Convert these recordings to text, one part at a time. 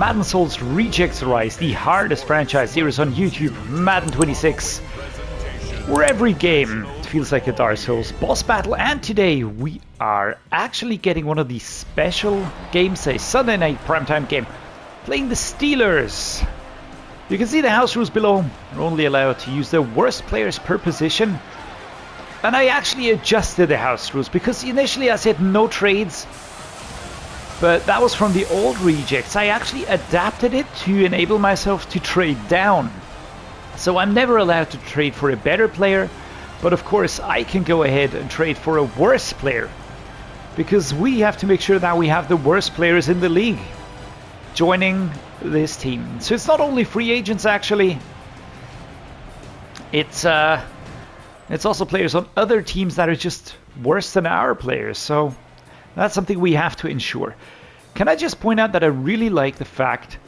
Madden Souls Rejects Rise, the hardest franchise series on YouTube, Madden 26, where every game feels like a Dark Souls boss battle. And today we are actually getting one of these special games, a Sunday night primetime game, playing the Steelers. You can see the house rules below. You're only allowed to use the worst players per position. And I actually adjusted the house rules because initially I said no trades, but that was from the old rejects. I actually adapted it to enable myself to trade down. So I'm never allowed to trade for a better player, but of course I can go ahead and trade for a worse player, because we have to make sure that we have the worst players in the league joining this team. So it's not only free agents actually, it's also players on other teams that are just worse than our players. So that's something we have to ensure. Can I just point out that I really like the fact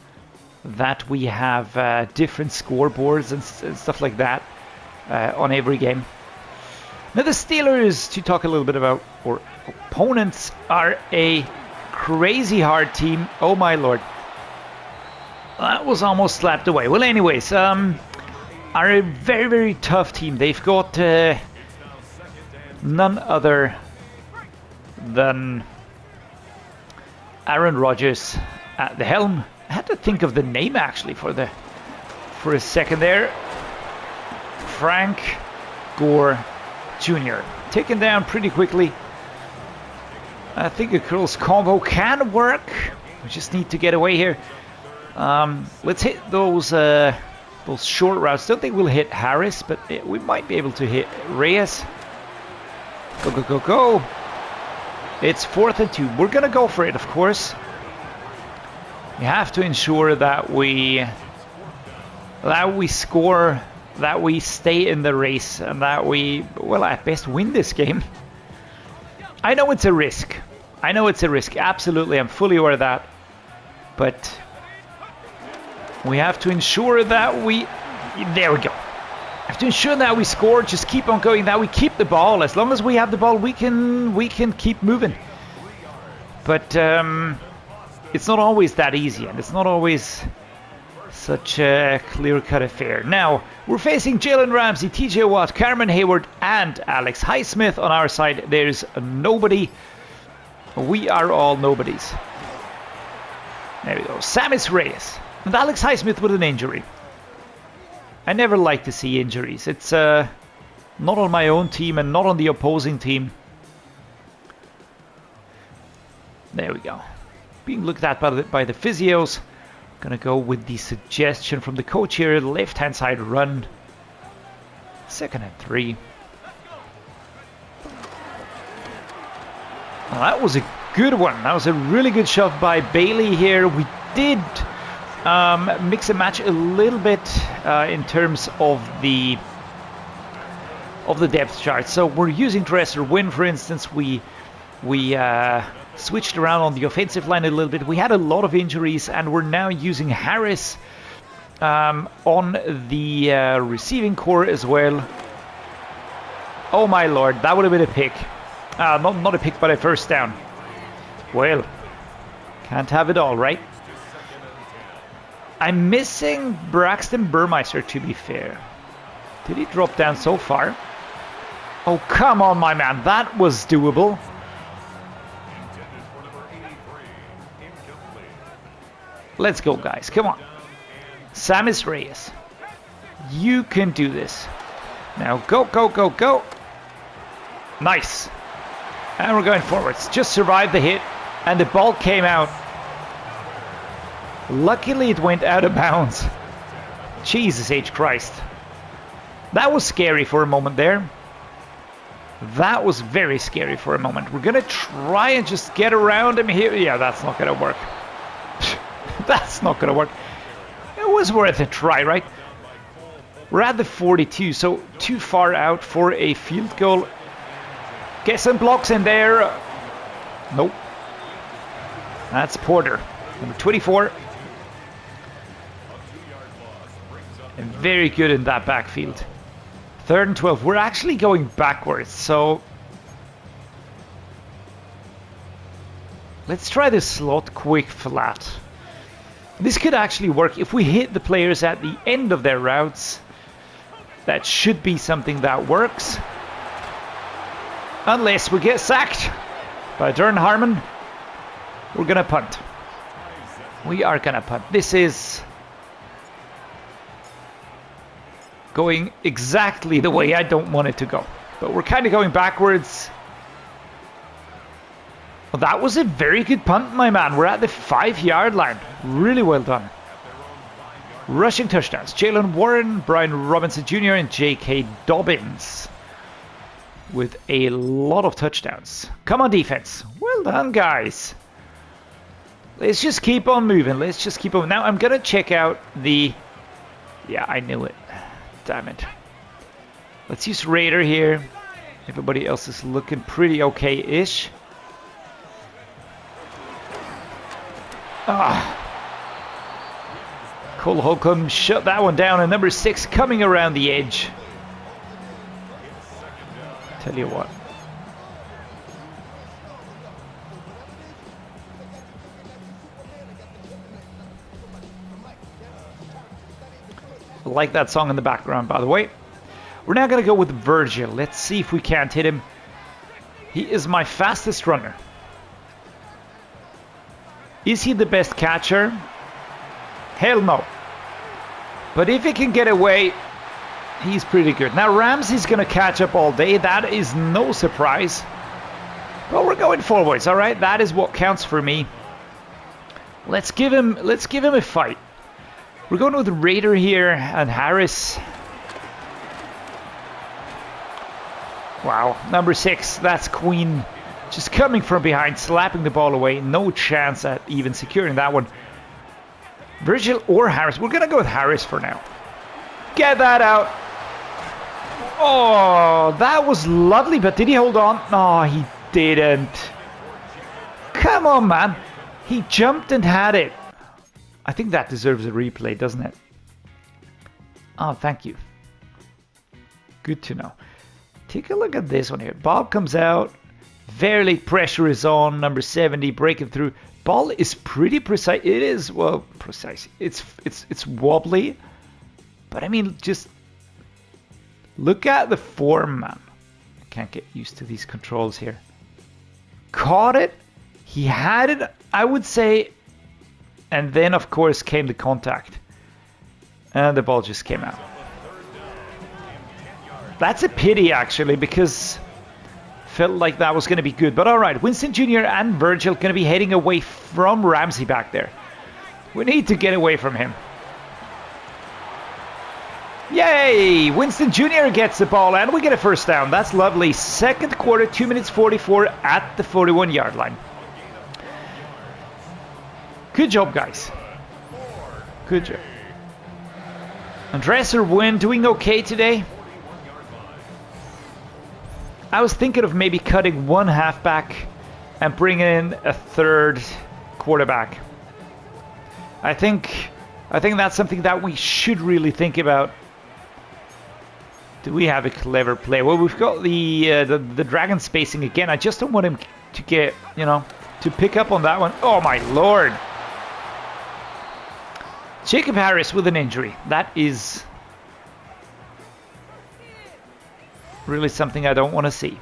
that we have different scoreboards and stuff like that on every game. Now the Steelers, to talk a little bit about, or opponents, are a crazy hard team. Oh my lord. That was almost slapped away. Well anyways, are a very, very tough team. They've got none other than Aaron Rodgers at the helm. I had to think of the name actually for a second there. Frank Gore Jr. taken down pretty quickly. I think a close combo can work. We just need to get away here. Let's hit those short routes. Don't think we'll hit Harris, but we might be able to hit Reyes. Go, go, go, go. It's 4th and 2. We're going to go for it, of course. We have to ensure that we score, that we stay in the race, and that we, well, at best win this game. I know it's a risk. I know it's a risk. Absolutely, I'm fully aware of that. But we have to ensure that we... There we go. Have to ensure that we score, just keep on going, that we keep the ball. As long as we have the ball, we can keep moving. But it's not always that easy, and it's not always such a clear-cut affair. Now, we're facing Jalen Ramsey, TJ Watt, Cameron Hayward, and Alex Highsmith on our side. There's nobody. We are all nobodies. There we go. Samis Reyes. And Alex Highsmith with an injury. I never like to see injuries. It's not on my own team and not on the opposing team. There we go. Being looked at by the physios. Gonna go with the suggestion from the coach here. Left hand side run. 2nd and 3. Well, that was a good one. That was a really good shove by Bailey here. We did mix and match a little bit in terms of the depth chart. So we're using Dresser Win, for instance. We switched around on the offensive line a little bit. We had a lot of injuries, and we're now using Harris on the receiving core as well. Oh my lord, that would have been a pick. Not a pick, but a first down. Well, can't have it all, right? I'm missing Braxton Burmeister, to be fair. Did he drop down so far? Oh, come on, my man. That was doable. Let's go, guys. Come on. Samis Reyes. You can do this. Now, go, go, go, go. Nice. And we're going forwards. Just survived the hit, and the ball came out. Luckily it went out of bounds. Jesus H. Christ. That was scary for a moment there. That was very scary for a moment. We're going to try and just get around him here. Yeah, that's not going to work. That's not going to work. It was worth a try, right? We're at the 42, so too far out for a field goal. Get some blocks in there. Nope. That's Porter, number 24. And very good in that backfield. 3rd and 12. We're actually going backwards, so let's try the slot quick flat. This could actually work if we hit the players at the end of their routes. That should be something that works. Unless we get sacked by Dern Harmon, we're gonna punt. We are gonna punt. This is going exactly the way I don't want it to go. But we're kind of going backwards. Well, that was a very good punt, my man. We're at the 5-yard line. Really well done. Rushing touchdowns. Jalen Warren, Brian Robinson Jr. and J.K. Dobbins. With a lot of touchdowns. Come on, defense. Well done, guys. Let's just keep on moving. Let's just keep on. Now, I'm going to check out the... Yeah, I knew it. Damn it. Let's use Raider here. Everybody else is looking pretty okay-ish. Cole Holcomb shut that one down. And number 6 coming around the edge. Tell you what. I like that song in the background, by the way. We're now going to go with Virgil. Let's see if we can't hit him. He is my fastest runner. Is he the best catcher? Hell no. But if he can get away, he's pretty good. Now Ramsey's going to catch up all day. That is no surprise. But we're going forwards, all right? That is what counts for me. Let's give him a fight. We're going with Raider here and Harris. Wow, number 6, that's Queen. Just coming from behind, slapping the ball away. No chance at even securing that one. Virgil or Harris. We're going to go with Harris for now. Get that out. Oh, that was lovely, but did he hold on? No, he didn't. Come on, man. He jumped and had it. I think that deserves a replay, doesn't it? Oh, thank you. Good to know. Take a look at this one here. Ball comes out. Very pressure is on. Number 70 breaking through. Ball is pretty precise. It is, well, precise. It's wobbly. But I mean, just look at the form, man. I can't get used to these controls here. Caught it. He had it, I would say. And then, of course, came the contact. And the ball just came out. That's a pity, actually, because felt like that was going to be good. But all right, Winston Jr. and Virgil going to be heading away from Ramsey back there. We need to get away from him. Yay! Winston Jr. gets the ball, and we get a first down. That's lovely. Second quarter, 2 minutes 44 at the 41-yard line. Good job, guys. Good job. Andres or Wynn doing okay today? I was thinking of maybe cutting one halfback and bringing in a third quarterback. I think that's something that we should really think about. Do we have a clever play? Well, we've got the dragon spacing again. I just don't want him to get, to pick up on that one. Oh my lord. Jacob Harris with an injury. That is really something I don't want to see.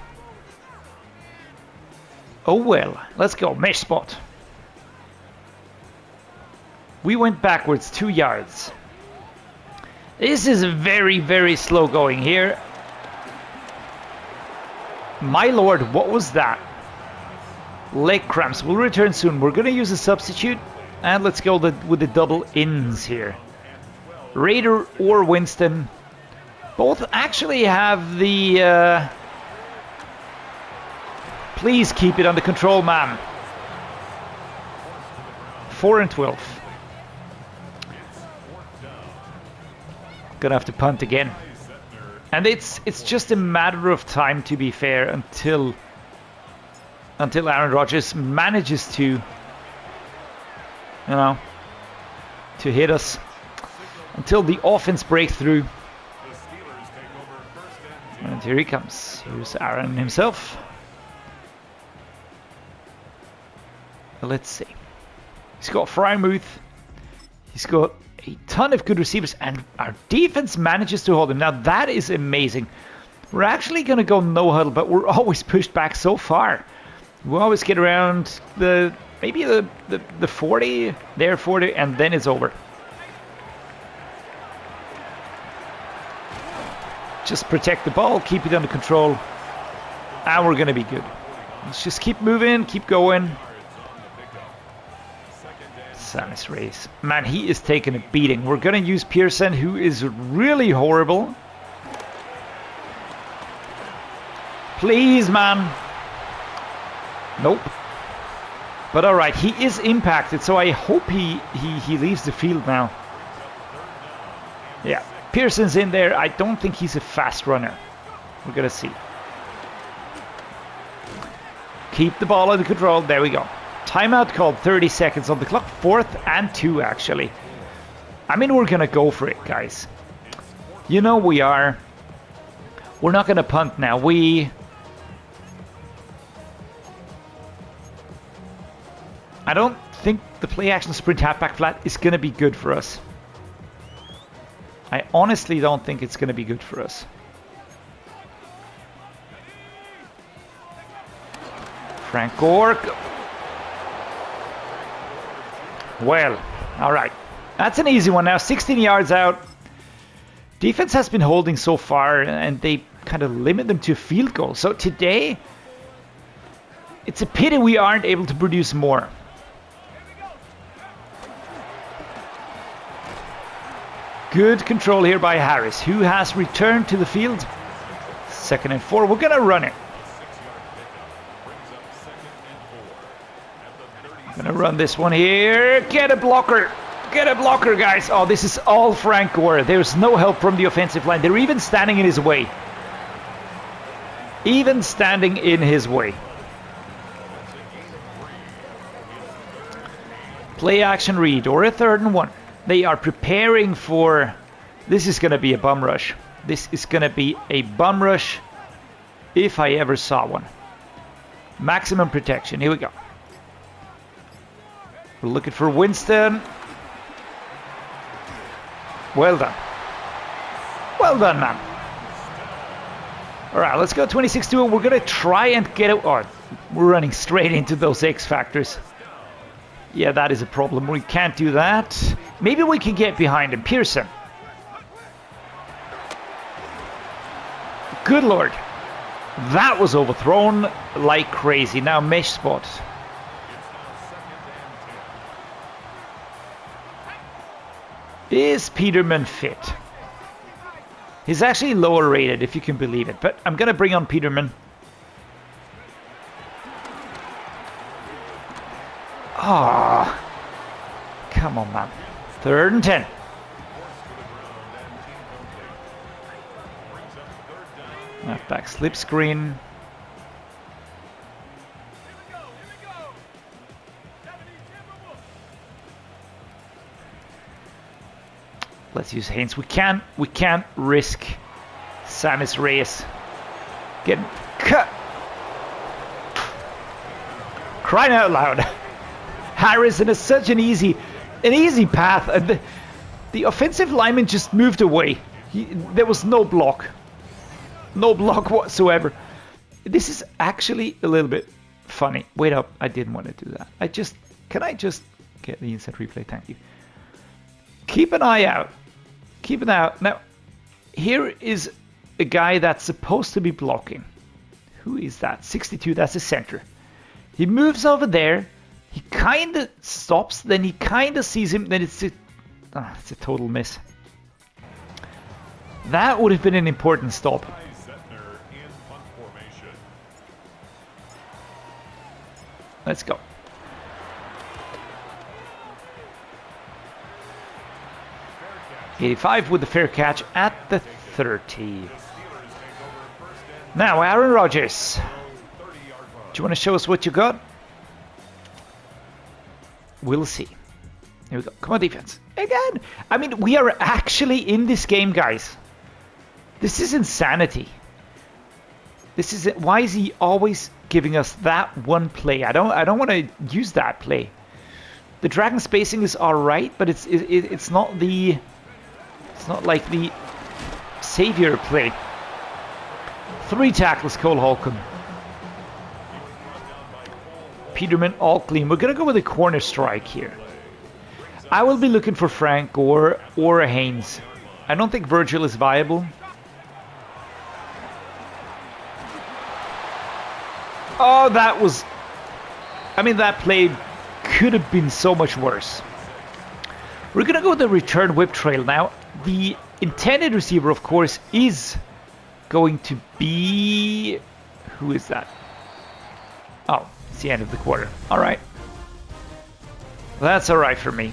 Oh well, let's go. Mesh spot. We went backwards 2 yards. This is very, very slow going here. My lord, what was that? Leg cramps. We'll return soon. We're going to use a substitute. And let's go with the double ins here. Raider or Winston. Both actually have the... Please keep it under control, man. 4 and 12. Gonna have to punt again. And it's just a matter of time, to be fair, until Aaron Rodgers manages to... to hit us, until the offense breaks through. And here he comes. Here's Aaron himself. Let's see. He's got Frymouth He's got a ton of good receivers, and our defense manages to hold him. Now that is amazing. We're actually going to go no huddle, but we're always pushed back so far. We always get around maybe the 40, there 40, and then it's over. Just protect the ball, keep it under control, and we're going to be good. Let's just keep moving, keep going. Samus Reyes. Man, he is taking a beating. We're going to use Pearson, who is really horrible. Please, man. Nope. But all right, he is impacted, so I hope he leaves the field now. Yeah, Pearson's in there. I don't think he's a fast runner. We're going to see. Keep the ball under control. There we go. Timeout called, 30 seconds on the clock. 4th and 2, actually. I mean, we're going to go for it, guys. You know we are. We're not going to punt now. I don't think the play action sprint halfback flat is going to be good for us. I honestly don't think it's going to be good for us. Frank Gore. Well, all right. That's an easy one now. 16 yards out. Defense has been holding so far, and they kind of limit them to a field goal. So today, it's a pity we aren't able to produce more. Good control here by Harris, who has returned to the field. 2nd and 4. We're going to run it. Going to run this one here. Get a blocker. Get a blocker, guys. Oh, this is all Frank Gore. There's no help from the offensive line. They're even standing in his way. Even standing in his way. Play action read or a 3rd and 1. They are preparing for... This is going to be a bum rush. This is going to be a bum rush if I ever saw one. Maximum protection. Here we go. We're looking for Winston. Well done. Well done, man. All right, let's go 26-2. We're going to try and get it. Oh, we're running straight into those X factors. Yeah, that is a problem. We can't do that. Maybe we can get behind him. Pearson. Good Lord. That was overthrown like crazy. Now mesh spot. Is Peterman fit? He's actually lower rated, if you can believe it. But I'm going to bring on Peterman. Ah, oh, come on, man. 3rd and 10. Back slip screen. Let's use Haynes. We can't risk Samus Reyes getting cut. Crying out loud. Harrison is such an easy path, and the offensive lineman just moved away. There was no block whatsoever. This is actually a little bit funny. Wait up, I didn't want to do that. Can I just get the instant replay? Thank you. Keep an eye out. Keep an eye out. Now, here is a guy that's supposed to be blocking. Who is that? 62, that's the center. He moves over there. He kind of stops, then he kind of sees him, then it's a total miss. That would have been an important stop. Let's go. '85 with the fair catch at the 30. Now, Aaron Rodgers. Do you want to show us what you got? We'll see. Here we go. Come on, defense. Again. I mean, we are actually in this game, guys. This is insanity. This is it. Why is he always giving us that one play? I don't want to use that play. The dragon spacing is all right, but it's not like the savior play. 3 tackles, Cole Holcomb. Peterman all clean. We're gonna go with a corner strike here. I will be looking for Frank or Haynes. I don't think Virgil is viable. Oh, that was... I mean, that play could have been so much worse. We're going to go with the return whip trail now. The intended receiver, of course, is going to be... Who is that? Oh, it's the end of the quarter. All right. That's all right for me.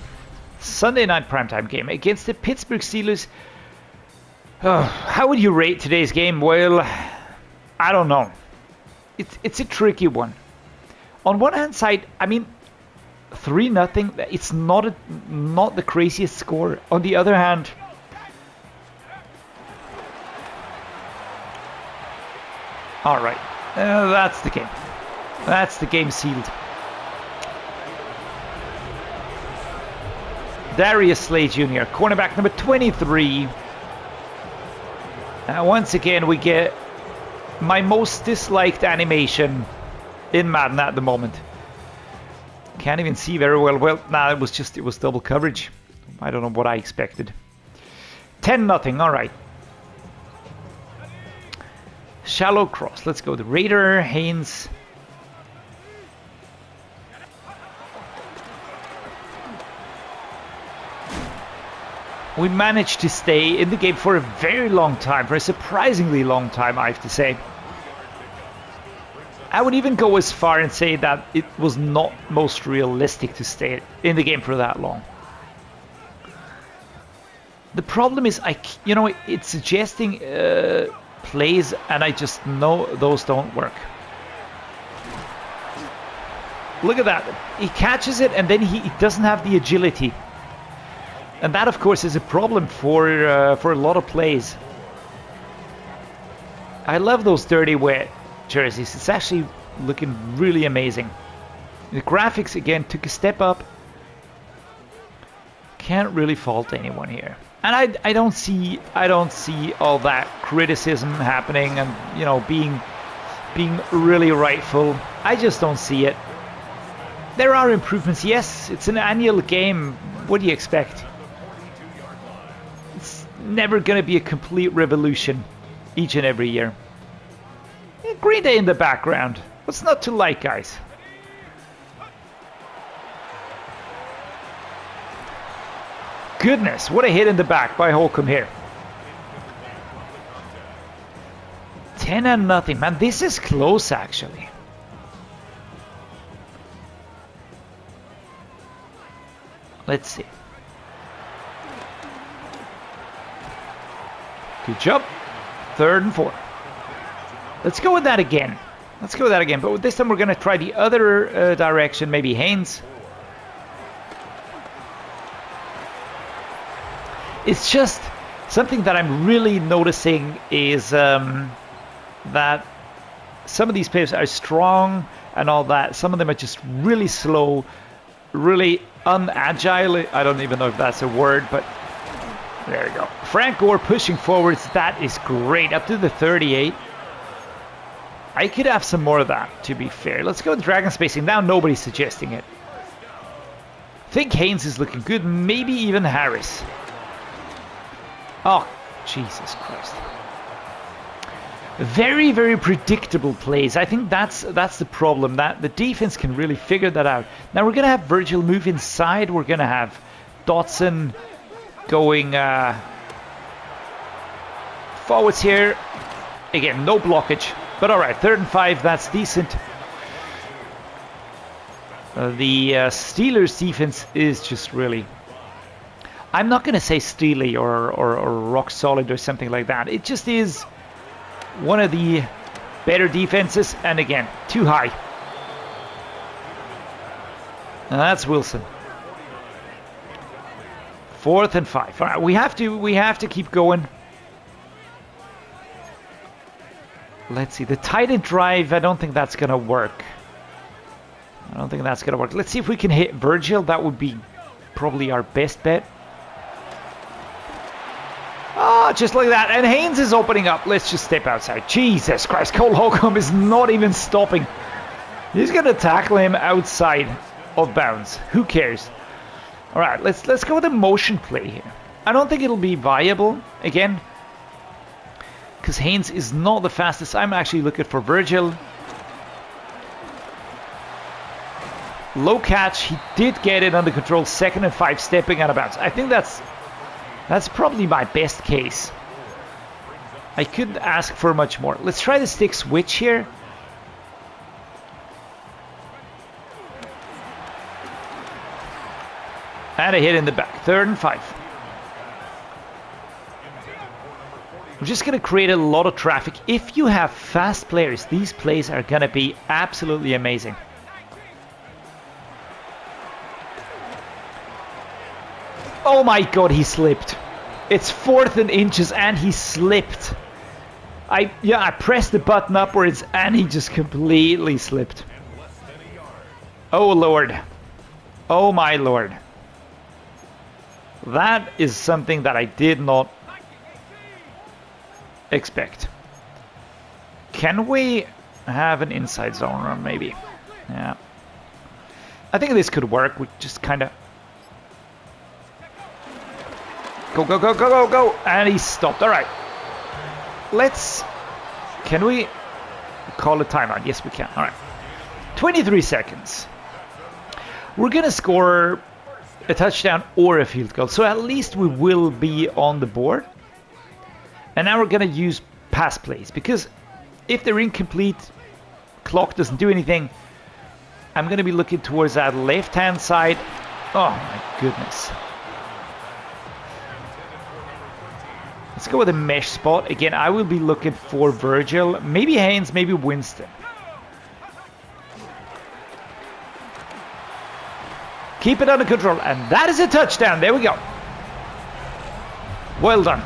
Sunday night primetime game against the Pittsburgh Steelers. Oh, how would you rate today's game? Well, I don't know. It's a tricky one. On one hand side, I mean, 3-0. It's not the craziest score. On the other hand, all right, that's the game. That's the game sealed. Darius Slade Jr., cornerback number 23. Once again, we get my most disliked animation in Madden at the moment. Can't even see very well. Well, nah, it was double coverage. I don't know what I expected. 10-0, all right. Shallow cross. Let's go with Raider, Haynes. We managed to stay in the game for a very long time, for a surprisingly long time, I have to say. I would even go as far and say that it was not most realistic to stay in the game for that long. The problem is, it's suggesting plays, and I just know those don't work. Look at that. He catches it, and then he doesn't have the agility. And that, of course, is a problem for a lot of plays. I love those dirty wet jerseys. It's actually looking really amazing. The graphics, again, took a step up. Can't really fault anyone here. And I don't see all that criticism happening and, being really rightful. I just don't see it. There are improvements. Yes, it's an annual game. What do you expect? Never gonna be a complete revolution each and every year. Green Day in the background. What's not to like, guys? Goodness, what a hit in the back by Holcomb here. 10-0. Man, this is close actually. Let's see. Good job. 3rd and 4. Let's go with that again. But this time we're going to try the other direction. Maybe Haynes. It's just something that I'm really noticing is that some of these players are strong and all that. Some of them are just really slow, really unagile. I don't even know if that's a word, but there we go. Frank Gore pushing forwards. That is great. Up to the 38. I could have some more of that, to be fair. Let's go with dragon spacing. Now nobody's suggesting it. I think Haynes is looking good. Maybe even Harris. Oh, Jesus Christ. Very, very predictable plays. I think that's the problem. That the defense can really figure that out. Now we're going to have Virgil move inside. We're going to have Dotson going forwards here. Again, no blockage. But all right, 3rd and 5, that's decent. The Steelers defense is just really... I'm not going to say steely or rock solid or something like that. It just is one of the better defenses. And again, too high. And that's Wilson. 4th and 5. All right, we have to keep going. Let's see, the tight end drive, I don't think that's going to work. I don't think that's going to work. Let's see if we can hit Virgil. That would be probably our best bet. Ah, just like that. And Haynes is opening up. Let's just step outside. Jesus Christ. Cole Holcomb is not even stopping. He's going to tackle him outside of bounds. Who cares? All right, let's go with a motion play here. I don't think it'll be viable again, because Haynes is not the fastest. I'm actually looking for Virgil. Low catch. He did get it under control. 2nd and 5, stepping out of bounds. I think that's probably my best case. I couldn't ask for much more. Let's try the stick switch here. And a hit in the back. 3rd and 5. I'm just going to create a lot of traffic. If you have fast players, these plays are going to be absolutely amazing. Oh my god, he slipped. It's 4th and inches and he slipped. I pressed the button upwards and he just completely slipped. Oh lord. Oh my lord. That is something that I did not expect. Can we have an inside zone run maybe? Yeah. I think this could work. We just kind of go, go, go, go, go, go. And he stopped. All right. Can we call a timeout? Yes, we can. All right. 23 seconds. We're going to score a touchdown or a field goal. So at least we will be on the board. And now we're going to use pass plays, because if they're incomplete, clock doesn't do anything. I'm going to be looking towards that left-hand side. Oh my goodness. Let's go with a mesh spot. Again, I will be looking for Virgil. Maybe Haynes, maybe Winston. Keep it under control. And that is a touchdown. There we go. Well done.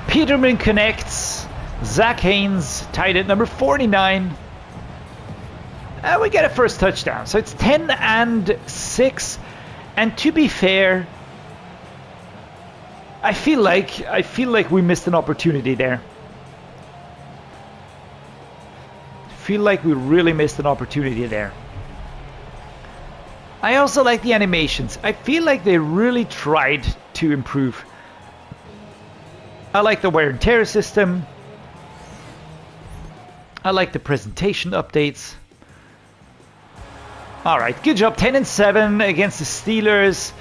Peterman connects. Zach Haynes, tied at number 49. And we get a first touchdown. So it's 10 and 6. And to be fair, I feel like we missed an opportunity there. I feel like we really missed an opportunity there. I also like the animations. I feel like they really tried to improve. I like the wear and tear system. I like the presentation updates. All right, good job. 10 and 7 against the Steelers.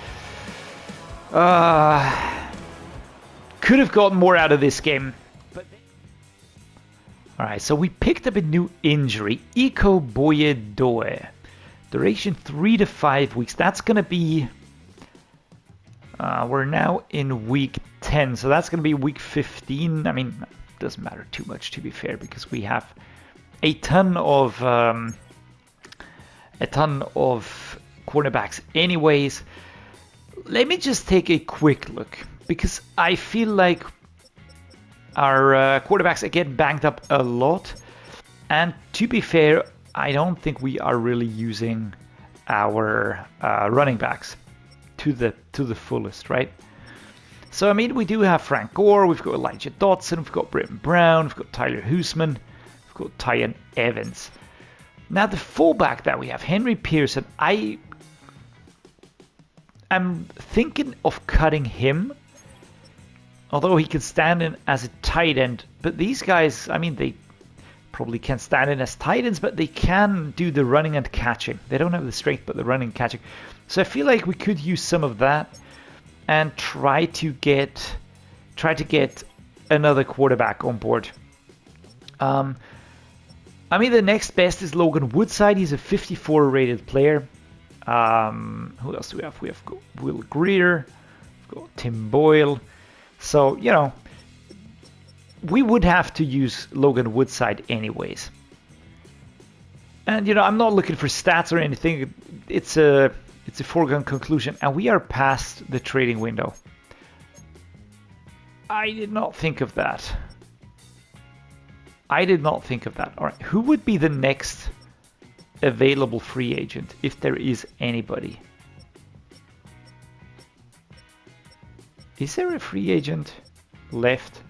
Could have gotten more out of this game. All right, so we picked up a new injury. Iko Boyedoe. Duration 3 to 5 weeks. That's going to be... we're now in week 10, so that's going to be week 15. I mean, it doesn't matter too much, to be fair, because we have a ton of cornerbacks anyways. Let me just take a quick look, because I feel like our quarterbacks are getting banged up a lot, and to be fair, I don't think we are really using our running backs to the fullest, right? So I mean, we do have Frank Gore, we've got Elijah Dotson, we've got Britton Brown, we've got Tyler Huseman, we've got Tyan Evans. Now the fullback that we have, Henry Pearson, I am thinking of cutting him, although he can stand in as a tight end. But these guys, I mean, they probably can't stand in as tight ends, but they can do the running and catching. They don't have the strength, but the running and catching. So I feel like we could use some of that and try to get another quarterback on board. I mean, the next best is Logan Woodside. He's a 54 rated player. Who else do we have? We have Will Greer, we've got Tim Boyle. So, you know, we would have to use Logan Woodside anyways. And, you know, I'm not looking for stats or anything. It's a foregone conclusion. And we are past the trading window. I did not think of that. All right, who would be the next available free agent, if there is anybody. Is there a free agent left?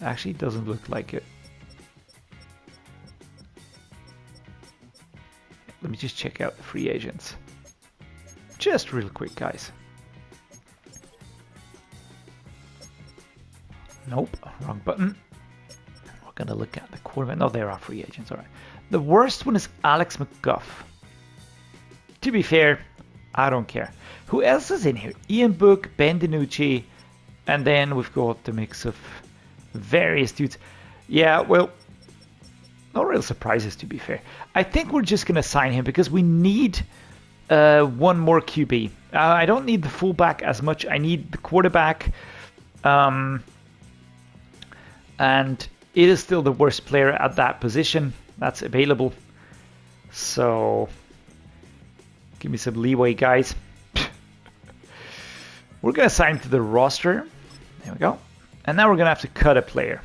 Actually, it doesn't look like it. Let me just check out the free agents. Just real quick, guys. Nope, wrong button. We're gonna look at the quarterback. No, there are free agents, all right. The worst one is Alex McGuff. To be fair, I don't care. Who else is in here? Ian Book, Ben DiNucci, and then we've got the mix of various dudes. Yeah, well, no real surprises, to be fair. I think we're just gonna sign him because we need one more QB. I don't need the fullback as much. I need the quarterback. And it is still the worst player at that position that's available. So give me some leeway, guys. We're going to sign to the roster. There we go. And now we're going to have to cut a player.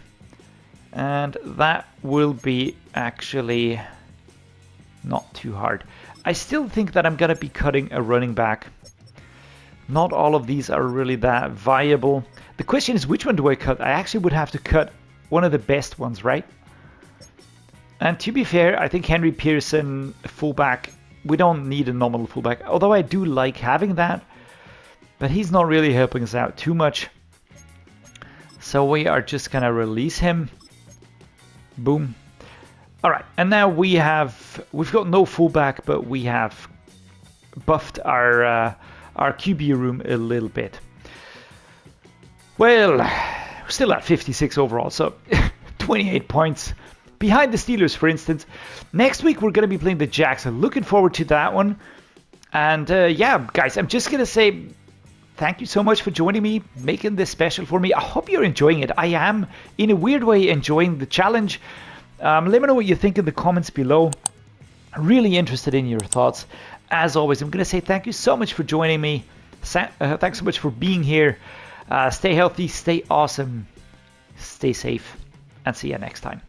And that will be actually not too hard. I still think that I'm going to be cutting a running back. Not all of these are really that viable. The question is, which one do I cut? I actually would have to cut one of the best ones, right? And to be fair, I think Henry Pearson, fullback, we don't need a nominal fullback, although I do like having that, but he's not really helping us out too much. So we are just gonna release him. Boom. All right, and now we've got no fullback, but we have buffed our QB room a little bit. Well, we're still at 56 overall, so 28 points behind the Steelers, for instance. Next week, we're going to be playing the Jags. I'm looking forward to that one. And yeah, guys, I'm just going to say thank you so much for joining me, making this special for me. I hope you're enjoying it. I am, in a weird way, enjoying the challenge. Let me know what you think in the comments below. I'm really interested in your thoughts. As always, I'm going to say thank you so much for joining me. Thanks so much for being here. Stay healthy, stay awesome, stay safe, and see you next time.